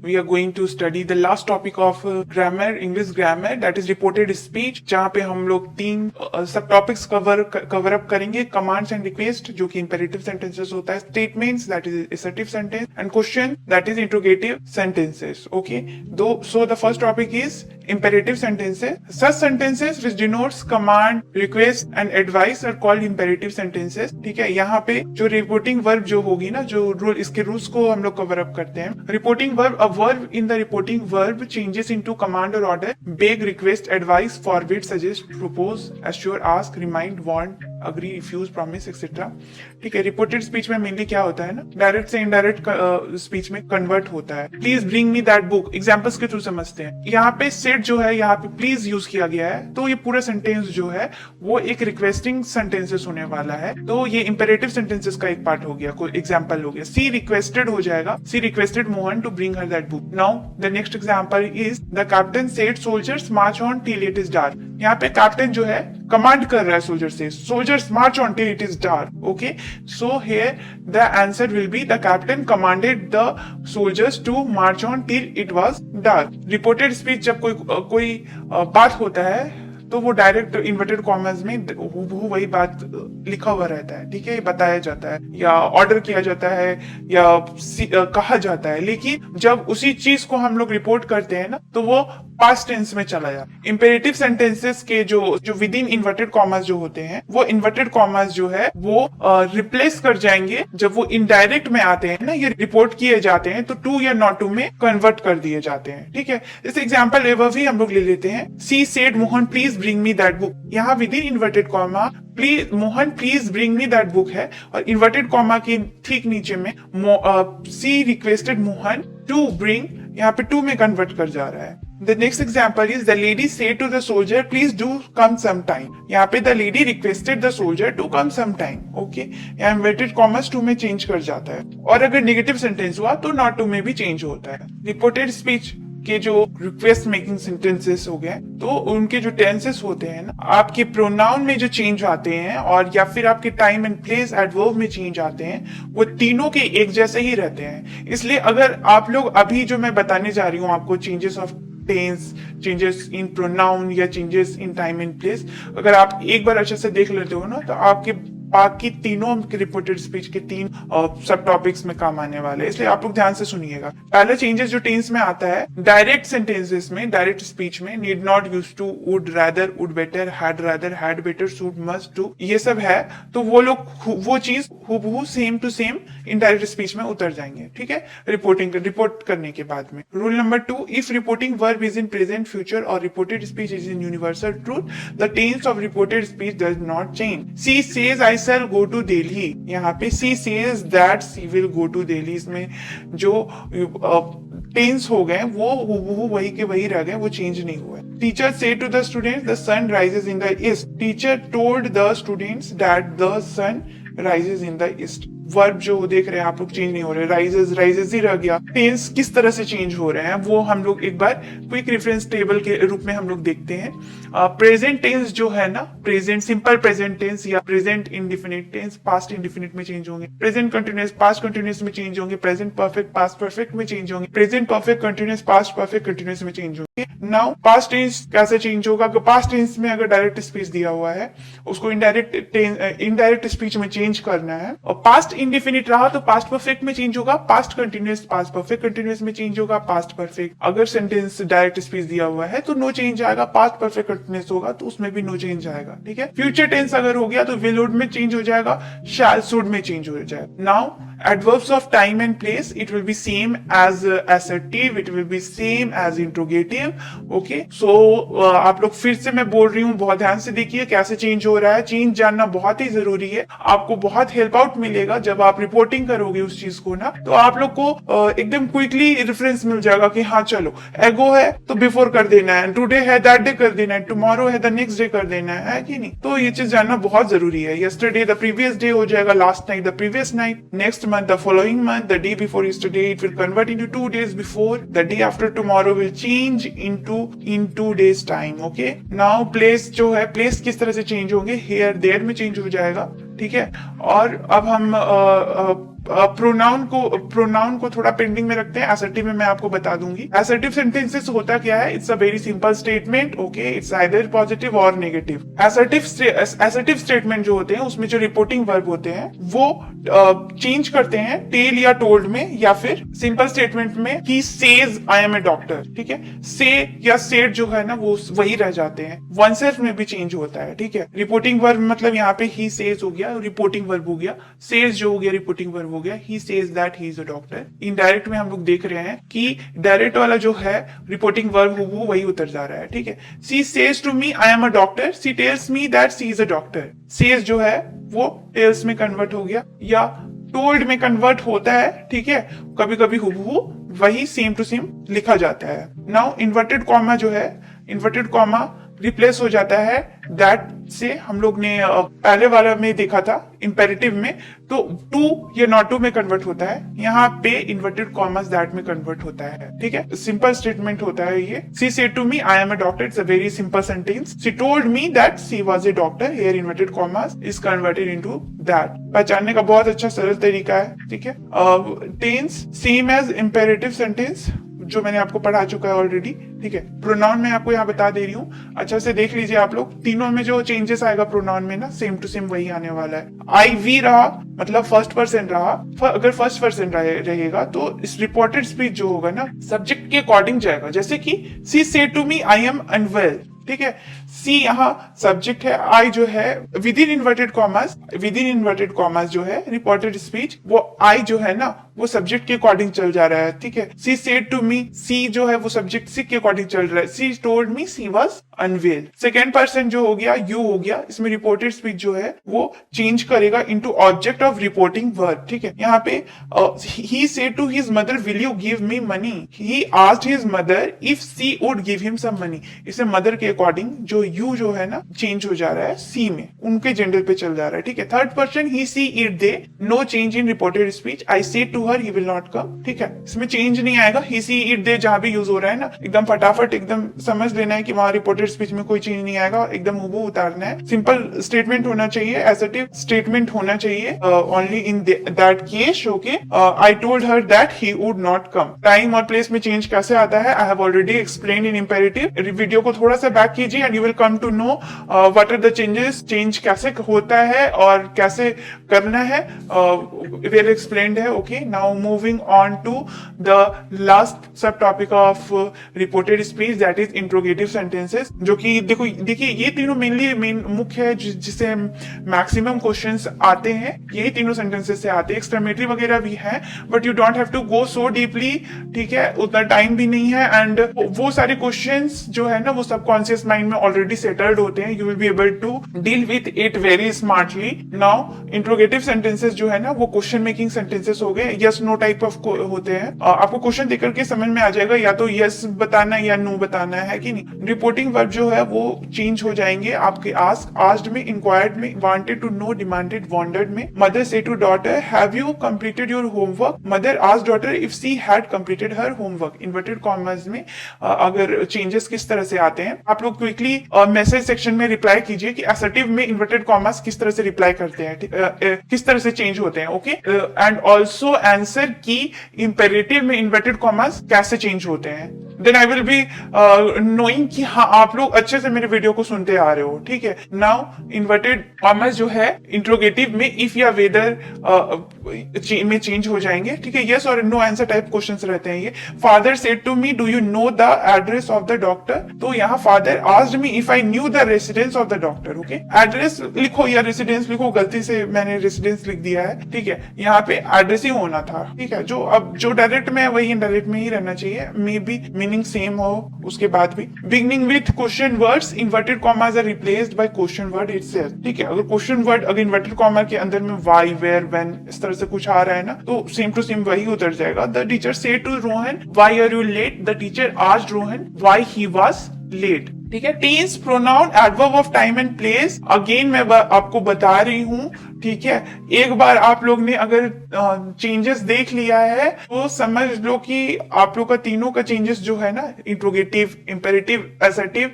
we are going to study the last topic of grammar, English grammar, that is reported speech, जहाँ पे हम लोग 3 सब topics cover up करेंगे. Commands and request जो कि इंपेरेटिव सेंटेंसेस होता है, statements that is assertive sentence, and question that is interrogative sentences. Okay, so the first topic is imperative sentences. Such sentences which denotes command, request and advice are called imperative sentences. ठीक है, यहाँ पे जो reporting verb जो होगी ना, जो rule, इसके रूल्स को हम लोग कवर अप करते हैं. Reporting verb, a verb in the reporting verb changes into command और order, beg, request, advice, forbid, suggest, propose, assure, ask, remind, warn, agree, refuse, promise et cetera. ठीक है, रिपोर्टेड स्पीच में mainly क्या होता है ना, डायरेक्ट से इनडायरेक्ट स्पीच में कन्वर्ट होता है. Please bring me that book, examples के थ्रू समझते हैं. यहाँ पे सेट जो है, यहाँ पे प्लीज यूज किया गया है, तो ये पूरा सेंटेंस जो है वो एक रिक्वेस्टिंग सेंटेंसेस होने वाला है. तो ये इंपेरेटिव सेंटेंसेस का एक पार्ट हो गया, कोई एग्जांपल हो गया. सी रिक्वेस्टेड हो जाएगा, she requested Mohan to bring her that book. Now the next example is the captain said soldiers march on till it is dark. यहाँ पे कैप्टन जो है कमांड कर रहा है सोल्जर से, soldiers march on till it is dark. Okay, so here the answer will be the captain commanded the soldiers to march on till it was dark. Reported speech जब कोई बात होता है तो वो डायरेक्ट इन्वर्टेड कॉमर्स में वही बात लिखा हुआ रहता है. ठीक है, बताया जाता है या ऑर्डर किया जाता है या कहा जाता है. लेकिन जब उसी चीज को हम लोग रिपोर्ट करते हैं ना, तो वो पास्ट टेंस में चला जाता है. इंपेरेटिव सेंटेंसेस के जो विद इन इन्वर्टेड कॉमर्स जो होते हैं, वो इन्वर्टेड कॉमर्स जो है वो रिप्लेस कर जाएंगे जब वो इनडायरेक्ट में आते हैं ना, ये रिपोर्ट किए जाते हैं, तो टू या नॉट टू में कन्वर्ट कर दिए जाते हैं. ठीक है, इस एग्जाम्पल भी हम लोग ले लेते हैं. She said Mohan please bring me that book. यहाँ within inverted comma please Mohan please bring me that book है, और इन्वर्टेड कॉमा के ठीक नीचे में she requested Mohan to bring, यहाँ पे टू में कन्वर्ट कर जा रहा है. The next example is the lady said to the soldier, please do come sometime. यहाँ पे the lady requested the soldier to come sometime. Okay, यहाँ inverted commas to में change कर जाता है. और अगर negative sentence हुआ तो not to में भी change होता है. Reported speech के जो रिक्वेस्ट मेकिंग सेंटेंसेस हो गए, तो उनके जो टेंसेस होते हैं ना, आपके प्रोनाउन में जो चेंज आते हैं और या फिर आपके टाइम एंड प्लेस एडवर्ब में चेंज आते हैं, वो तीनों के एक जैसे ही रहते हैं. इसलिए अगर आप लोग अभी जो मैं बताने जा रही हूँ आपको, changes of tense, changes in pronoun या changes in time and place, अगर आप एक बार अच्छे से देख लेते हो ना, तो आपके बाकी तीनों रिपोर्टेड स्पीच के 3 सब टॉपिक्स में काम आने वाले हैं. इसलिए आप लोग ध्यान से सुनिएगा. पहला चेंजेस जो टेंस में आता है, डायरेक्ट सेंटेंसेस में, डायरेक्ट स्पीच में, need not, use to, would rather, would better, had rather, had better, should, must, to, ये सब है. तो वो चीज हूबहू same to same indirect speech में उतर जाएंगे. ठीक है, रिपोर्ट करने के बाद में. Rule number 2, if reporting verb is in present, future और reported speech is in universal truth, the tense of reported speech does not change. She says I shall go to Delhi. यहाँ पे she says that she will go to Delhi. इसमें जो tense हो गए वो वही के वही रह गए, वो चेंज नहीं हुए. Teacher said to the students the sun rises in the east. Teacher told the students that the sun rises in the east. Verb जो देख रहे हैं आप लोग चेंज नहीं हो रहे, राइजेस ही रह गया. टेंस किस तरह से चेंज हो रहे हैं वो हम लोग एक बार क्विक रेफरेंस टेबल के रूप में हम लोग देखते हैं. प्रेजेंट टेंस जो है ना, प्रेजेंट सिंपल प्रेजेंट टेंस या present indefinite tense past indefinite में चेंज होंगे. प्रेजेंट कंटिन्यूअस पास्ट कंटिन्यूअस में चेंज होंगे. प्रेजेंट परफेक्ट पास्ट परफेक्ट में चेंज होंगे. Present perfect continuous past perfect continuous में चेंज होंगे. नाउ पास्ट टेंस कैसे चेंज होगा? पास्ट टेंस में अगर डायरेक्ट स्पीच दिया हुआ है, उसको इनडायरेक्ट स्पीच में चेंज करना है. और पास्ट इंडिफिनिट रहा तो पास्ट परफेक्ट में चेंज होगा. Past continuous past perfect continuous में चेंज होगा. पास्ट परफेक्ट अगर सेंटेंस डायरेक्ट स्पीच दिया हुआ है तो नो चेंज आएगा. पास्ट परफेक्ट कंटिन्यूअस होगा तो उसमें भी नो चेंज आएगा. ठीक है, फ्यूचर टेंस अगर हो गया तो विल वुड में चेंज हो जाएगा, शैल शुड में चेंज हो जाएगा. Now adverbs of time and place, it will be same as assertive, it will be same as interrogative. Okay, so आप लोग फिर से मैं बोल रही हूँ, बहुत ध्यान से देखिए कैसे चेंज हो रहा है. चेंज जानना बहुत ही जरूरी है. आपको बहुत हेल्प आउट मिलेगा जब आप रिपोर्टिंग करोगे उस चीज को ना, तो आप लोग को एकदम क्विकली रेफरेंस मिल जाएगा कि हाँ चलो एगो है तो बिफोर कर देना है, टुडे है दैट डे कर देना है, टुमारो है द नेक्स्ट डे कर देना है कि नहीं. तो ये चीज जानना बहुत जरूरी है. यस्टरडे द प्रीवियस डे हो जाएगा, last night the previous night, next month, the following month, the day before yesterday, it will convert into 2 days before, the day after tomorrow will change into in 2 days time. Okay, now place जो है, place किस तरह से change होंगे, here there में change हो जाएगा. ठीक है, और अब हम प्रोनाउन को थोड़ा पेंडिंग में रखते हैं, असर्टिव में मैं आपको बता दूंगी। असर्टिव सेंटेंसेस होता क्या है, it's a very simple statement, okay, it's either positive और नेगेटिव। असर्टिव स्टेटमेंट जो होते हैं उसमें जो रिपोर्टिंग वर्ब होते हैं वो चेंज करते हैं टेल या टोल्ड में, या फिर सिंपल स्टेटमेंट में ही says I am a doctor, ठीक है, से या सेड जो है ना वो वही रह जाते हैं। वन सेल्फ में भी चेंज होता है, ठीक है। रिपोर्टिंग वर्ब मतलब यहाँ पे ही सेज हो गया, रिपोर्टिंग वर्ब हो गया, सेज जो हो गया रिपोर्टिंग वर्ब हो गया, he says that he is a doctor. Indirect में हम लोग देख रहे हैं कि डायरेक्ट वाला जो है रिपोर्टिंग वर्ब वो वही उतर जा रहा है, ठीक है। She says to me I am a doctor, she tells me that she is a doctor. Says जो है वो टेल्स में कन्वर्ट हो गया या टोल्ड में कन्वर्ट होता है, ठीक है। कभी कभी हुबहू वही सेम टू सेम लिखा जाता है। नाउ इन्वर्टेड कॉमा जो है, इन्वर्टेड कॉमा रिप्लेस हो जाता है दैट से। हम लोग ने पहले वाला में देखा था इंपेरेटिव में, तो टू या नॉट टू में कन्वर्ट होता है, यहाँ पे इन्वर्टेड कॉमास दैट में कन्वर्ट होता है, ठीक है। सिंपल स्टेटमेंट होता है ये। She said to me I am a doctor, it's a very simple sentence. She told me that she was a doctor, here inverted commas is converted into that. पहचानने का बहुत अच्छा सरल तरीका है, ठीक है। Tense same as imperative sentence जो मैंने आपको पढ़ा चुका है ऑलरेडी, ठीक है। प्रोनाउन मैं आपको यहाँ बता दे रही हूँ, अच्छा से देख लीजिए आप लोग। तीनों में जो चेंजेस आएगा प्रोनाउन में ना, सेम टू सेम वही आने वाला है। आई वी रहा मतलब फर्स्ट पर्सन रहा, अगर फर्स्ट पर्सन रहेगा तो इस रिपोर्टेड स्पीच जो होगा ना सब्जेक्ट के अकॉर्डिंग जाएगा। जैसे कि she said to me I am unwell, ठीक है। सी यहाँ सब्जेक्ट है, आई जो है विद इन इन्वर्टेड कॉमर्स जो है रिपोर्टेड स्पीच, वो आई जो है ना वो सब्जेक्ट के अकॉर्डिंग चल जा रहा है, ठीक है। सी सेड टू मी, सी जो है वो सब्जेक्ट सी के अकॉर्डिंग चल रहा है। She told me she was unwell. Second person जो हो गया यू हो गया, इसमें रिपोर्टेड स्पीच जो है वो चेंज करेगा into object of reporting verb, ठीक है। यहाँ पे he said to his mother will you give me money, he asked his mother if she would give him some money. इसे मदर के अकॉर्डिंग जो यू जो है ना चेंज हो जा रहा है सी में, उनके जेंडर पे चल जा रहा है, ठीक है। Third person he she it they, no change in reported speech. I said to her he will not come, ठीक है। इसमें चेंज नहीं आएगा, ही सी इट दे जहां भी यूज हो रहा है ना एकदम फटाफट एकदम समझ लेना है कि वहां रिपोर्टेड स्पीच में कोई चेंज नहीं आएगा, एकदम हुबहू उतारना है। सिंपल स्टेटमेंट होना चाहिए, असर्टिव स्टेटमेंट होना चाहिए only in that case, okay. I told her that he would not come. Time और प्लेस में चेंज कैसे आता है I have already explain in imperative. Video को थोड़ा सा बैक कीजिए and you will come to know what are the changes, change कैसे होता है और कैसे करना है, वेल एक्सप्लेन्ड है, okay. Now moving on to the last sub topic of reported speech that is interrogative sentences, जो कि देखिए ये तीनों मेन मुख्य है जिससे मैक्सिमम क्वेश्चंस आते हैं, यही तीनों सेंटेंसेस से आते हैं। एक्सक्लेमेटरी वगैरह भी है but you don't have to go so deeply, ठीक है, उतना टाइम भी नहीं है एंड वो सारे क्वेश्चंस जो है ना वो सबकॉन्शियस माइंड में ऑलरेडी सेटल्ड होते हैं, you will be able to deal with it very smartly. Now interrogative sentences जो है ना वो क्वेश्चन मेकिंग सेंटेंसेस हो गए, यस नो टाइप ऑफ होते हैं। आपको क्वेश्चन देकर के समझ में आ जाएगा या तो यस बताना या नो बताना है कि नहीं। रिपोर्टिंग वर्ब जो है वो चेंज हो जाएंगे आपके आस्क, आस्क्ड में, इंक्वायर्ड में, wanted to know, demanded, wondered में। मदर से to daughter have you completed your homework, mother asked daughter if she had completed her homework. Inverted commas में अगर चेंजेस किस तरह से आते हैं आप लोग क्विकली मैसेज सेक्शन में रिप्लाई कीजिए कि असर्टिव में इन्वर्टेड कॉमर्स किस तरह से रिप्लाई करते हैं, किस तरह से चेंज होते हैं, ओके। एंड ऑल्सो आंसर की इंपेरेटिव में इन्वर्टेड कॉमर्स कैसे चेंज होते हैं। Then I will be knowing कि हाँ आप लोग अच्छे से मेरे वीडियो को सुनते आ रहे हो, ठीक है। नाउ इन्वर्टेड कॉमर्स जो है इंट्रोगेटिव में इफ या वेदर में चेंज हो जाएंगे, ठीक है। यस और नो आंसर टाइप क्वेश्चंस रहते हैं ये। Father said to me do you know the address of the doctor, तो यहाँ father asked me if I knew the residence of the doctor, okay. Address लिखो या रेसिडेंस लिखो, गलती से मैंने रेसिडेंस लिख दिया है, ठीक है। यहाँ पे एड्रेस ही होना था, ठीक है। जो डायरेक्ट में है वही इनडायरेक्ट में ही रहना चाहिए, मे बी मीनिंग सेम हो उसके बाद भी। Beginning with question words inverted commas are replaced by question word itself, ठीक है। अगर क्वेश्चन वर्ड अगर इन्वर्टेड कॉमा के अंदर में व्हाई, वेयर, व्हेन इस तरह से कुछ आ रहा है ना तो सेम टू सेम वही उतर जाएगा। The teacher said to Rohan why are you late, the teacher asked Rohan why he was late, ठीक है। Tense, pronoun, adverb of time and place, again मैं आपको बता रही हूँ, ठीक है। एक बार आप लोग ने अगर चेंजेस देख लिया है तो समझ लो कि आप लोग का तीनों का चेंजेस जो है ना इंट्रोगेटिव, इंपेरेटिव, असर्टिव